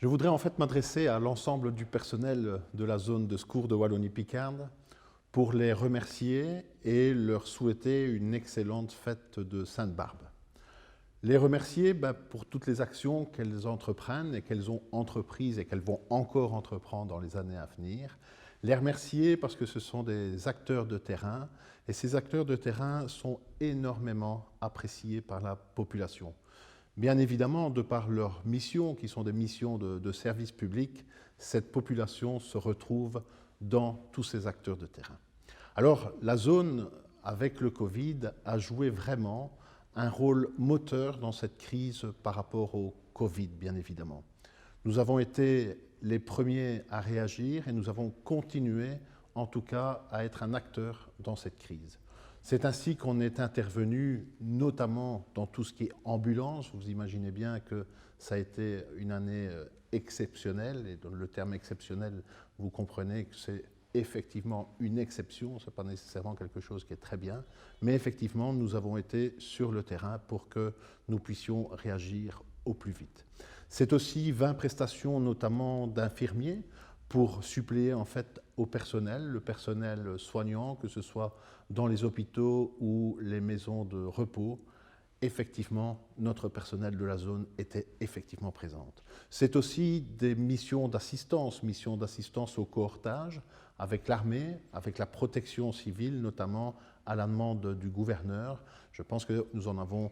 Je voudrais en fait m'adresser à l'ensemble du personnel de la zone de secours de Wallonie-Picarde pour les remercier et leur souhaiter une excellente fête de Sainte-Barbe. Les remercier pour toutes les actions qu'elles entreprennent et qu'elles ont entreprises et qu'elles vont encore entreprendre dans les années à venir. Les remercier parce que ce sont des acteurs de terrain et ces acteurs de terrain sont énormément appréciés par la population. Bien évidemment, de par leurs missions, qui sont des missions de service public, cette population se retrouve dans tous ces acteurs de terrain. Alors, la zone, avec le Covid, a joué vraiment un rôle moteur dans cette crise par rapport au Covid, bien évidemment. Nous avons été les premiers à réagir et nous avons continué, en tout cas, à être un acteur dans cette crise. C'est ainsi qu'on est intervenu, notamment dans tout ce qui est ambulance. Vous imaginez bien que ça a été une année exceptionnelle, et dans le terme exceptionnel, vous comprenez que c'est effectivement une exception, ce n'est pas nécessairement quelque chose qui est très bien, mais effectivement, nous avons été sur le terrain pour que nous puissions réagir au plus vite. C'est aussi 20 prestations, notamment d'infirmiers, pour suppléer en fait au personnel, le personnel soignant, que ce soit dans les hôpitaux ou les maisons de repos. Effectivement, notre personnel de la zone était effectivement présente. C'est aussi des missions d'assistance au cohortage avec l'armée, avec la protection civile, notamment à la demande du gouverneur. Je pense que nous en avons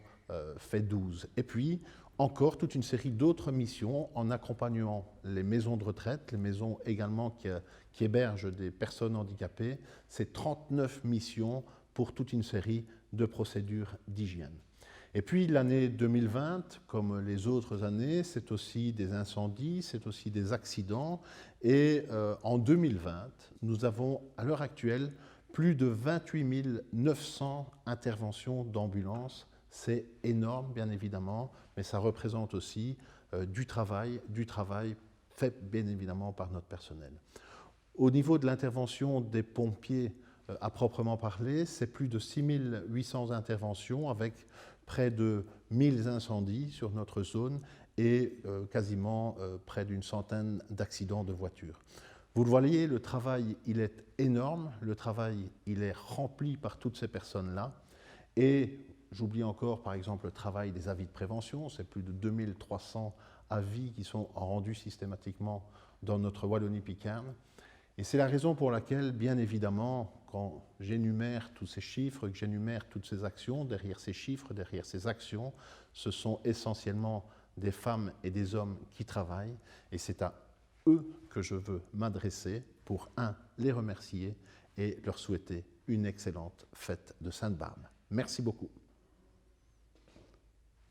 fait 12. Et puis, encore toute une série d'autres missions en accompagnant les maisons de retraite, les maisons également qui hébergent des personnes handicapées. C'est 39 missions pour toute une série de procédures d'hygiène. Et puis l'année 2020, comme les autres années, c'est aussi des incendies, c'est aussi des accidents. Et en 2020, nous avons à l'heure actuelle plus de 28 900 interventions d'ambulance. C'est énorme, bien évidemment, mais ça représente aussi du travail fait bien évidemment par notre personnel. Au niveau de l'intervention des pompiers à proprement parler, c'est plus de 6 800 interventions avec près de 1000 incendies sur notre zone et quasiment près d'une centaine d'accidents de voitures. Vous le voyez, le travail, il est énorme, le travail, il est rempli par toutes ces personnes-là. Et j'oublie encore, par exemple, le travail des avis de prévention. C'est plus de 2300 avis qui sont rendus systématiquement dans notre Wallonie-Picarde. Et c'est la raison pour laquelle, bien évidemment, quand j'énumère tous ces chiffres, que j'énumère toutes ces actions, derrière ces chiffres, derrière ces actions, ce sont essentiellement des femmes et des hommes qui travaillent. Et c'est à eux que je veux m'adresser pour, les remercier et leur souhaiter une excellente fête de Sainte-Barbe. Merci beaucoup.